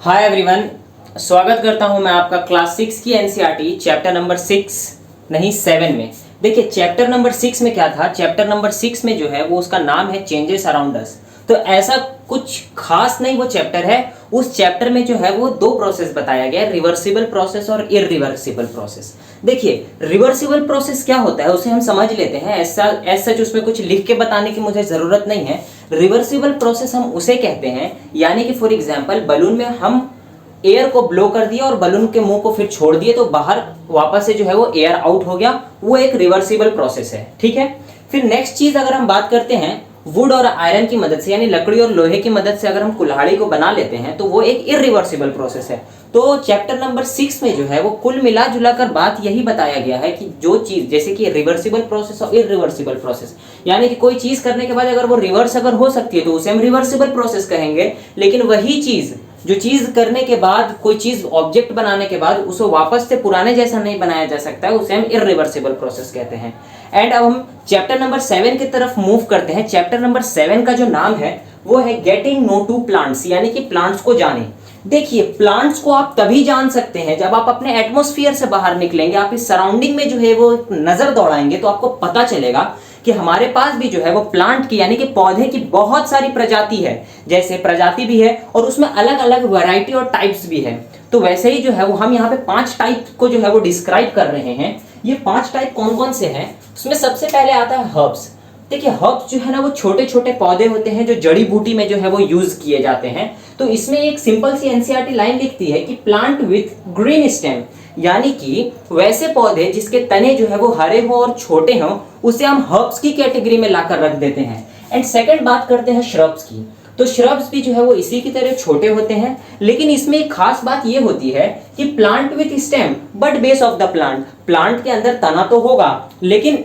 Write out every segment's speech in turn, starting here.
Hi everyone, स्वागत करता हूं मैं आपका क्लास 6 की एनसीईआरटी चैप्टर नंबर 6 नहीं 7 में। देखिए चैप्टर नंबर 6 में क्या था। चैप्टर नंबर 6 में जो है वो उसका नाम है चेंजेस अराउंड अस। तो ऐसा कुछ खास नहीं वो चैप्टर है। उस चैप्टर में जो है वो दो प्रोसेस बताया गया है, रिवर्सिबल प्रोसेस और इरिवर्सिबल प्रोसेस। देखिए रिवर्सिबल प्रोसेस क्या होता है उसे हम समझ लेते हैं। ऐसा सच उसमें कुछ लिख के बताने की मुझे जरूरत नहीं है। रिवर्सिबल प्रोसेस हम उसे कहते हैं, यानी कि फॉर एग्जांपल बलून में हम एयर को ब्लो कर दिया और बलून के मुंह को फिर छोड़ दिए तो बाहर वापस से जो है वो एयर आउट हो गया, वो एक रिवर्सिबल प्रोसेस है। ठीक है। फिर नेक्स्ट चीज अगर हम बात करते हैं वुड और आयरन की मदद से, यानी लकड़ी और लोहे की मदद से अगर हम कुल्हाड़ी को बना लेते हैं तो वो एक इरिवर्सिबल प्रोसेस है। तो चैप्टर नंबर 6 में जो है वो कुल मिला जुला कर बात यही बताया गया है कि जो चीज जैसे कि रिवर्सिबल प्रोसेस और इरिवर्सिबल प्रोसेस, यानी कि कोई चीज करने के बाद अगर वो रिवर्स अगर हो सकती है तो उसे हम रिवर्सिबल प्रोसेस कहेंगे, लेकिन वही चीज जो चीज करने के बाद कोई चीज ऑब्जेक्ट बनाने के बाद उसे वापस से पुराने जैसा नहीं बनाया जा सकता है, उसे हम इरिवर्सिबल प्रोसेस कहते हैं। एंड अब हम चैप्टर नंबर 7 की तरफ मूव करते हैं। चैप्टर नंबर 7 का जो नाम है वो है गेटिंग नो टू प्लांट्स, यानी कि प्लांट्स को जाने। देखिए प्लांट्स को आप तभी जान सकते हैं जब आप अपने एटमॉस्फेयर से बाहर निकलेंगे, आप इस सराउंडिंग में जो है वो नजर दौड़ाएंगे तो आपको पता चलेगा कि हमारे पास भी जो है वो प्लांट की यानी कि पौधे की बहुत सारी प्रजाति है। जैसे प्रजाति भी है और उसमें अलग अलग वैरायटी और टाइप्स भी है। तो वैसे ही जो है वो हम यहाँ पे 5 टाइप को जो है वो डिस्क्राइब कर रहे हैं। ये 5 टाइप कौन कौन से हैं, उसमें सबसे पहले आता है हर्ब्स। देखिए हर्ब्स जो है ना वो छोटे छोटे पौधे होते हैं जो जड़ी बूटी में जो है वो यूज किए जाते हैं। तो इसमें एक सिंपल सी एनसीईआरटी लाइन लिखती है कि प्लांट विथ ग्रीन स्टेम, यानी कि वैसे पौधे जिसके तने जो है वो हरे हो और छोटे हों उसे हम हर्ब्स की कैटेगरी में लाकर रख देते हैं। एंड सेकंड बात करते हैं श्रब्स की। तो श्रब्स भी जो है वो इसी की तरह छोटे होते हैं, लेकिन इसमें एक खास बात ये होती है कि plant with stem but base of the plant, plant के अंदर तना तो होगा लेकिन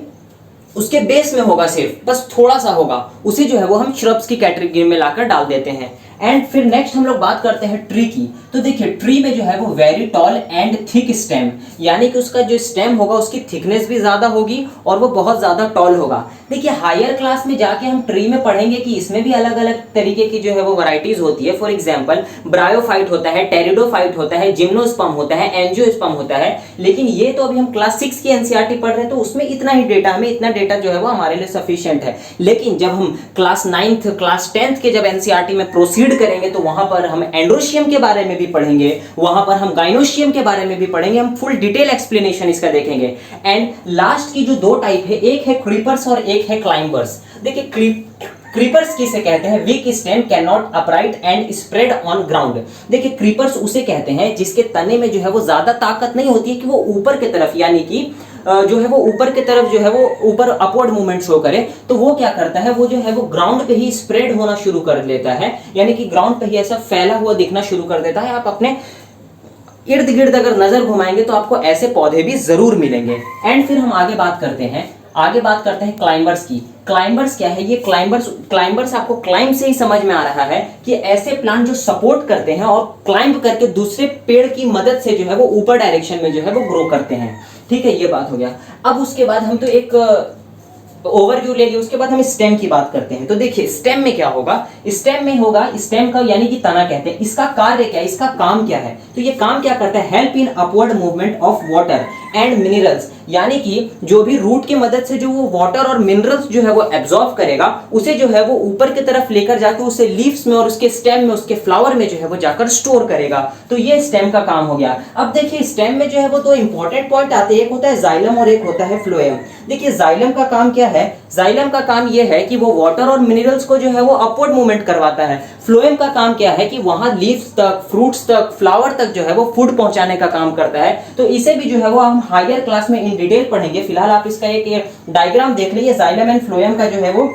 उसके बेस में होगा, सिर्फ बस थोड़ा सा होगा, उसे जो है वो हम श्रब्स की कैटेगरी में लाकर डाल देते हैं। एंड फिर नेक्स्ट हम लोग बात करते हैं ट्री की। तो देखिए ट्री में जो है वो very tall and thick stem, यानी कि उसका जो स्टेम होगा उसकी थिकनेस भी ज्यादा होगी और वो बहुत ज्यादा टॉल होगा। देखिए हायर क्लास में जाके हम ट्री में पढ़ेंगे कि इसमें भी अलग अलग तरीके की जो है वो वैरायटीज होती है। फॉर एग्जांपल ब्रायोफाइट होता है, टेरिडोफाइट होता है, जिम्नोस्पर्म होता है, एंजियोस्पर्म होता है। लेकिन ये तो अभी हम क्लास 6 की एनसीईआरटी पढ़ रहे हैं तो उसमें इतना ही डेटा, हमें इतना डेटा जो है वो हमारे लिए सफिशिएंट है। लेकिन जब हम क्लास 9th क्लास 10th के जब एनसीईआरटी में प्रोसीड करेंगे तो वहां पर हम एंड्रोशियम के बारे में भी पढ़ेंगे, वहां पर हम गाइनोशियम के बारे में भी पढ़ेंगे, हम फुल डिटेल एक्सप्लेनेशन इसका देखेंगे। एंड लास्ट की जो 2 टाइप है, एक है क्रीपर्स और एक है क्लाइंबर्स। देखिए क्रीपर्स किसे कहते हैं, week stem can not upright and spread on ground. देखिए क्रीपर्स उसे कहते हैं जिसके तने में जो है वो ज्यादा ताकत नहीं होती है कि वो ऊपर की तरफ, यानी कि जो है वो ऊपर की तरफ जो है वो ऊपर अपवर्ड मूवमेंट शो करे। तो वो क्या करता है, वो जो है वो ग्राउंड पे ही स्प्रेड होना शुरू कर लेता है, यानी कि ग्राउंड पे ही ऐसा फैला हुआ दिखना शुरू कर देता है। आप अपने इर्द गिर्द अगर नजर घुमाएंगे तो आपको ऐसे पौधे भी जरूर मिलेंगे। एंड फिर हम आगे बात करते हैं क्लाइंबर्स की। क्लाइंबर्स क्या है, ये क्लाइंबर्स आपको क्लाइंब से ही समझ में आ रहा है कि ऐसे प्लांट जो सपोर्ट करते हैं और क्लाइंब करके दूसरे पेड़ की मदद से जो है वो ऊपर डायरेक्शन में जो है वो ग्रो करते हैं। ठीक है, ये बात हो गया। अब उसके बाद हम तो एक ओवरव्यू ले लिया, उसके बाद हम स्टेम की बात करते हैं। तो देखिए स्टेम में क्या होगा, स्टेम में होगा स्टेम का यानी कि तना कहते हैं। इसका कार्य क्या है, इसका काम क्या है, तो ये काम क्या करता है, help in upward movement of water and minerals, यानी कि जो भी रूट की मदद से जो वो वाटर और मिनरल्स जो है वो एब्जॉर्ब करेगा उसे जो है वो ऊपर की तरफ लेकर जाकर उसे लीव्स में और उसके स्टेम में, उसके फ्लावर में जो है वो जाकर स्टोर करेगा। तो ये स्टेम का काम हो गया। अब देखिए स्टेम में जो है वो 2 इंपॉर्टेंट पॉइंट आते हैं, एक होता है जाइलम और एक होता है फ्लोएम। देखिए जाइलम का काम क्या है, जाइलम का काम ये है कि वो वाटर और मिनरल्स को जो है वो अपवर्ड मूवमेंट करवाता है। फ्लोएम का काम क्या है कि वहां लीव्स तक, फ्रूट्स तक, फ्लावर तक जो है वो फूड पहुंचाने का काम करता है। तो इसे भी जो है वो हम हायर क्लास में इन डिटेल पढ़ेंगे। फिलहाल आप इसका एक डायग्राम देख लीजिए, जाइलम एंड फ्लोएम का जो है वो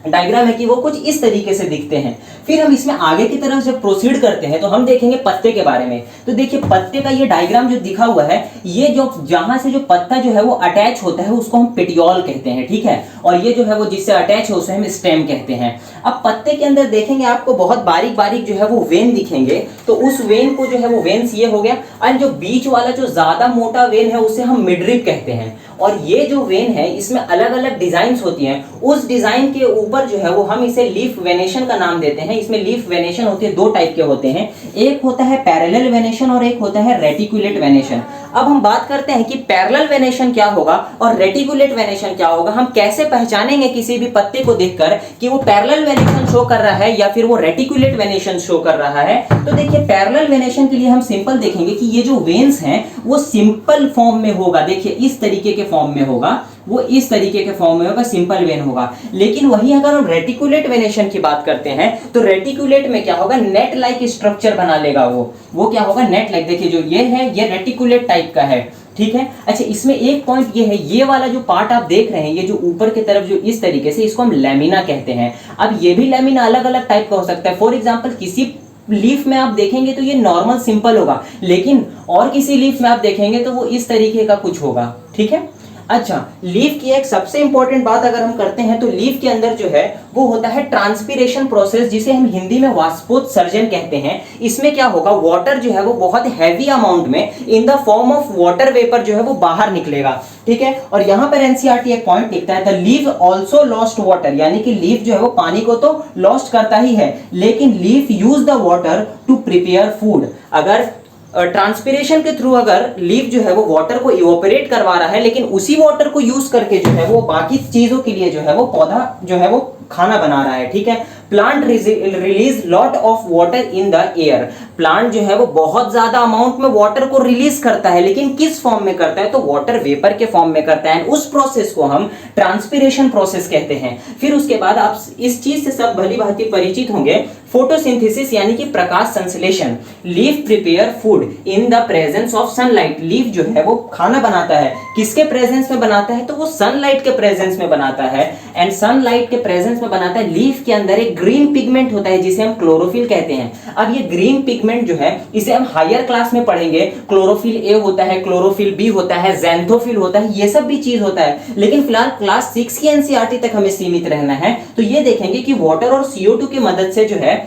डायग्राम है कि वो कुछ इस तरीके से दिखते हैं। फिर हम इसमें आगे की तरफ जब प्रोसीड करते हैं तो हम देखेंगे पत्ते के बारे में। तो देखिए पत्ते का ये डायग्राम जो दिखा हुआ है, ये जो जहां से जो पत्ता जो है वो अटैच होता है उसको हम पेटियोल कहते हैं। ठीक है, और ये जो है वो जिससे अटैच है उसे हम स्टेम कहते हैं। अब पत्ते के अंदर देखेंगे आपको बहुत बारीक बारीक जो है वो वेन दिखेंगे। तो उस वेन को जो है वो वेन्स ये हो गया, और जो बीच वाला जो ज्यादा मोटा वेन है उसे हम मिडरिप कहते हैं। और ये जो वेन है इसमें अलग अलग डिजाइन्स होती हैं, उस डिजाइन के ऊपर जो है वो हम इसे लीफ वेनेशन का नाम देते हैं। इसमें लीफ वेनेशन होती है, दो टाइप के होते हैं, एक होता है पैरेलल वेनेशन और एक होता है रेटिकुलेट वेनेशन। अब हम बात करते हैं कि पैरेलल वेनेशन क्या होगा और रेटिकुलेट वेनेशन क्या होगा। हम कैसे पहचानेंगे किसी भी पत्ते को देखकर कि वो पैरेलल वेनेशन शो कर रहा है या फिर वो रेटिकुलेट वेनेशन शो कर रहा है। तो देखिए पैरेलल वेनेशन के लिए हम सिंपल देखेंगे कि ये जो वेन्स हैं वो सिंपल फॉर्म में होगा, देखिए इस तरीके के फॉर्म में होगा, वो इस तरीके के फॉर्म में होगा, सिंपल वेन होगा। लेकिन वही अगर हम रेटिकुलेट वेनेशन की बात करते हैं तो रेटिकुलेट में क्या होगा, नेट लाइक स्ट्रक्चर बना लेगा वो क्या होगा, नेट लाइक। देखिए जो ये है ये रेटिकुलेट टाइप का है, ठीक है। अच्छा इसमें एक पॉइंट ये है, ये वाला जो पार्ट आप देख रहे हैं ये जो ऊपर की तरफ जो इस तरीके से, इसको हम लैमिना कहते हैं। अब ये भी लैमिना अलग अलग टाइप का हो सकता है। फॉर एग्जांपल किसी लीफ में आप देखेंगे तो ये नॉर्मल सिंपल होगा, लेकिन और किसी लीफ में आप देखेंगे तो वो इस तरीके का कुछ होगा, ठीक है। अच्छा लीफ की एक सबसे इंपॉर्टेंट बात अगर हम करते हैं तो लीफ के अंदर जो है वो होता है ट्रांसपीरेशन प्रोसेस, जिसे हम हिंदी में वाष्पोत्सर्जन कहते हैं। इसमें क्या होगा, वाटर जो है वो बहुत हैवी अमाउंट में in the form of water vapour जो है वो बाहर निकलेगा, ठीक है। और यहां पर एनसीईआरटी एक पॉइंट लिखता है, the leaf also lost water, यानी कि लीफ जो है वो पानी को तो लॉस्ट करता ही है, लेकिन leaf use the water to prepare food. अगर ट्रांसपीरेशन के थ्रू अगर लीफ जो है वो वाटर को इवोपरेट करवा रहा है, लेकिन उसी वाटर को यूज करके जो है वो बाकी चीजों के लिए जो है वो पौधा जो है वो खाना बना रहा है, ठीक है। Plant release lot of water in the air, plant जो है वो बहुत ज्यादा अमाउंट में वाटर को रिलीज करता है, लेकिन किस फॉर्म में करता है, तो वाटर वेपर के फॉर्म में करता है। उस प्रोसेस को हम ट्रांसपीरेशन प्रोसेस कहते हैं। फिर उसके बाद आप इस चीज से सब भली भांति परिचित होंगे, फोटोसिंथेसिस यानी कि प्रकाश संश्लेषण। Leaf prepare food in the presence of sunlight, leaf जो है वो खाना बनाता है, किसके प्रेजेंस में बनाता है, तो वो सनलाइट के प्रेजेंस में बनाता है। एंड सनलाइट के प्रेजेंस में बनाता है। लीफ के अंदर एक ग्रीन पिगमेंट होता है जिसे हम क्लोरोफिल कहते हैं। अब ये ग्रीन पिगमेंट जो है इसे हम हायर क्लास में पढ़ेंगे, क्लोरोफिल ए होता है, क्लोरोफिल बी होता है, ज़ैंथोफिल होता है, ये सब भी चीज होता है। लेकिन फिलहाल क्लास 6 की एनसीईआरटी तक हमें सीमित रहना है। तो ये देखेंगे कि वाटर और CO2 की मदद से जो है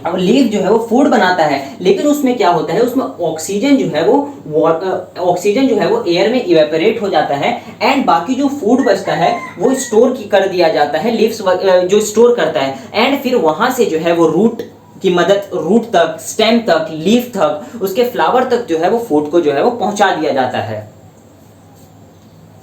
अब लीफ जो है वो फूड बनाता है, लेकिन उसमें क्या होता है, उसमें ऑक्सीजन जो है वो एयर में इवेपोरेट हो जाता है एंड बाकी जो फूड बचता है वो स्टोर कर दिया जाता है, लीव्स जो स्टोर करता है। एंड फिर वहां से जो है वो रूट की मदद, रूट तक, स्टेम तक, लीफ तक, उसके फ्लावर तक जो है वो फूड को जो है वो पहुंचा दिया जाता है।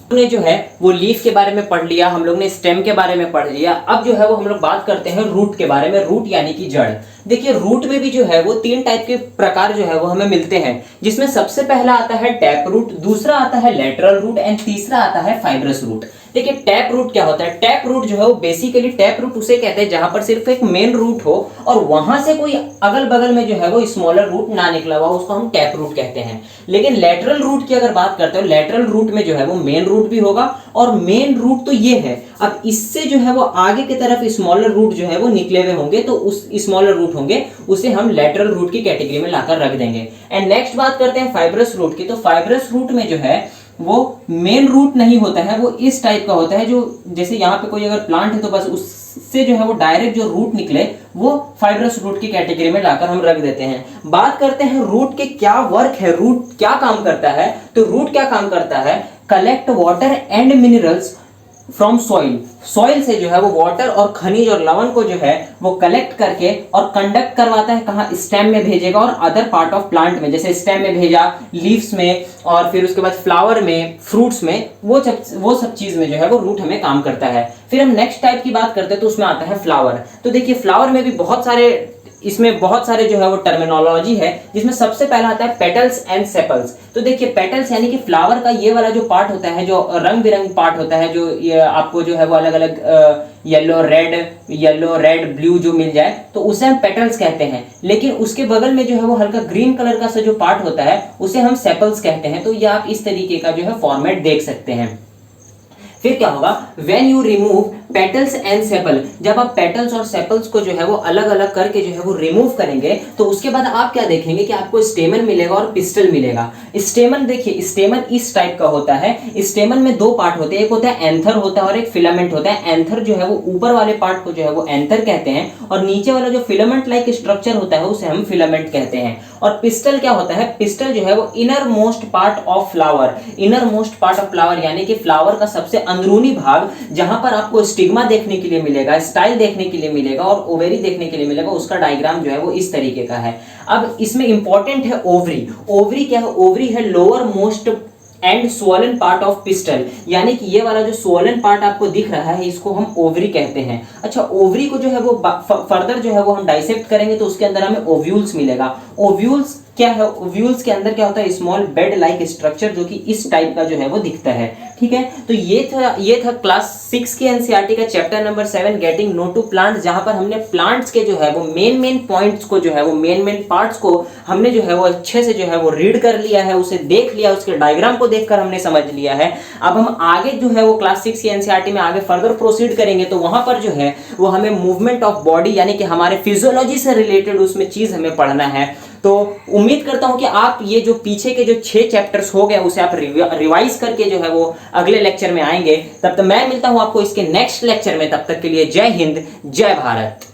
हमने जो है वो लीफ के बारे में पढ़ लिया, हम लोग ने स्टेम के बारे में पढ़ लिया। अब जो है वो हम लोग बात करते हैं रूट के बारे में। रूट यानी कि जड़। देखिए रूट में भी जो है वो 3 टाइप के प्रकार जो है वो हमें मिलते हैं, जिसमें सबसे पहला आता है टैप रूट, दूसरा आता है लेटरल रूट एंड तीसरा आता है फाइब्रस रूट। देखिए टैप रूट क्या होता है, टैप रूट जो है वो बेसिकली, टैप रूट उसे कहते हैं जहां पर सिर्फ एक मेन रूट हो और वहां से कोई अगल बगल में जो है वो स्मॉलर रूट ना निकला हुआ, उसको हम टैप रूट कहते हैं। लेकिन लेटरल रूट की अगर बात करते हो, लेटरल रूट में जो है वो मेन रूट भी होगा और मेन रूट तो ये है, अब इससे जो है वो आगे की तरफ स्मॉलर रूट जो है वो निकले हुए होंगे, तो उस स्मॉलर रूट होंगे उसे हम लेटरल रूट की कैटेगरी में लाकर रख देंगे। एंड नेक्स्ट बात करते हैं फाइब्रस रूट की। तो फाइब्रस रूट में जो है वो मेन रूट नहीं होता है, वो इस टाइप का होता है, जो जैसे यहाँ पे कोई अगर प्लांट है तो बस उससे जो है वो डायरेक्ट जो रूट निकले वो फाइब्रस रूट की कैटेगरी में लाकर हम रख देते हैं। बात करते हैं रूट के क्या वर्क है, रूट क्या काम करता है। तो रूट क्या काम करता है, collect water and minerals from soil, soil से जो है वो वाटर और खनिज और लवण को जो है वो कलेक्ट करके और कंडक्ट करवाता है, कहाँ, स्टेम में भेजेगा और अदर पार्ट ऑफ प्लांट में, जैसे स्टेम में भेजा, लीव्स में, और फिर उसके बाद फ्लावर में, फ्रूट्स में, वो सब चीज में जो है वो रूट हमें काम करता है। फिर हम नेक्स्ट टाइप की बात करते हैं तो उसमें आता है फ्लावर। तो देखिए फ्लावर में भी बहुत सारे जो है वो टर्मिनोलॉजी है, जिसमें सबसे पहला आता है पेटल्स एंड सेपल्स। तो देखिए पेटल्स यानी कि फ्लावर का ये वाला जो पार्ट होता है, जो रंग बिरंग पार्ट होता है, जो ये आपको जो है वो अलग अलग येलो रेड ब्लू जो मिल जाए तो उसे हम पेटल्स कहते हैं। लेकिन उसके बगल में जो है वो हल्का ग्रीन कलर का सा जो पार्ट होता है उसे हम सेपल्स कहते हैं। तो ये आप इस तरीके का जो है फॉर्मेट देख सकते हैं। फिर क्या होगा, when you remove petals and sepal, जब आप पेटल्स और सेपल्स को जो है वो अलग अलग करके जो है वो रिमूव करेंगे तो उसके बाद आप क्या देखेंगे कि आपको स्टेमन मिलेगा और पिस्टल मिलेगा। स्टेमन, देखिए स्टेमन इस टाइप का होता है। स्टेमन में 2 पार्ट होते हैं, एक होता है एंथर होता है और एक फिलामेंट होता है। एंथर जो है वो ऊपर वाले पार्ट को जो है वो एंथर कहते हैं और नीचे वाला जो फिलामेंट लाइक स्ट्रक्चर होता है उसे हम फिलामेंट कहते हैं। और पिस्टल क्या होता है, पिस्टल जो है वो inner most part of flower, inner most part of flower यानी कि फ्लावर का सबसे अंदरूनी भाग, जहां पर आपको स्टिग्मा देखने के लिए मिलेगा, स्टाइल देखने के लिए मिलेगा और ओवेरी देखने के लिए मिलेगा, उसका डायग्राम जो है वो इस तरीके का है। अब इसमें इंपॉर्टेंट है ओवरी। ओवरी क्या है, ओवरी है lower most and swollen part of pistol, यानी कि ये वाला जो स्वोलन पार्ट आपको दिख रहा है इसको हम ओवरी कहते हैं। अच्छा, ओवरी को जो है वो फर्दर जो है वो हम डाइसेक्ट करेंगे तो उसके अंदर हमें ओव्यूल्स मिलेगा। ओव्यूल्स क्या है, ओव्यूल्स के अंदर क्या होता है, स्मॉल बेड लाइक स्ट्रक्चर जो कि इस टाइप का जो है वो दिखता है। ठीक है, तो ये था क्लास 6 की एनसीईआरटी का chapter number 7 getting know to plants, जहां पर हमने प्लांट्स के जो है वो मेन पॉइंट्स को जो है वो मेन पार्ट्स को हमने जो है वो अच्छे से जो है वो रीड कर लिया है, उसे देख लिया, उसके डायग्राम को देखकर हमने समझ लिया है। अब हम आगे जो है वो क्लास 6 की एनसीईआरटी में आगे फर्दर प्रोसीड करेंगे तो वहां पर जो है वो हमें मूवमेंट ऑफ बॉडी यानी कि हमारे फिजियोलॉजी से रिलेटेड उसमें चीज हमें पढ़ना है। तो उम्मीद करता हूं कि आप ये जो पीछे के जो 6 चैप्टर्स हो गए उसे आप रिवाइज करके जो है वो अगले लेक्चर में आएंगे। तब तक मैं मिलता हूं आपको इसके नेक्स्ट लेक्चर में, तब तक के लिए जय हिंद, जय भारत।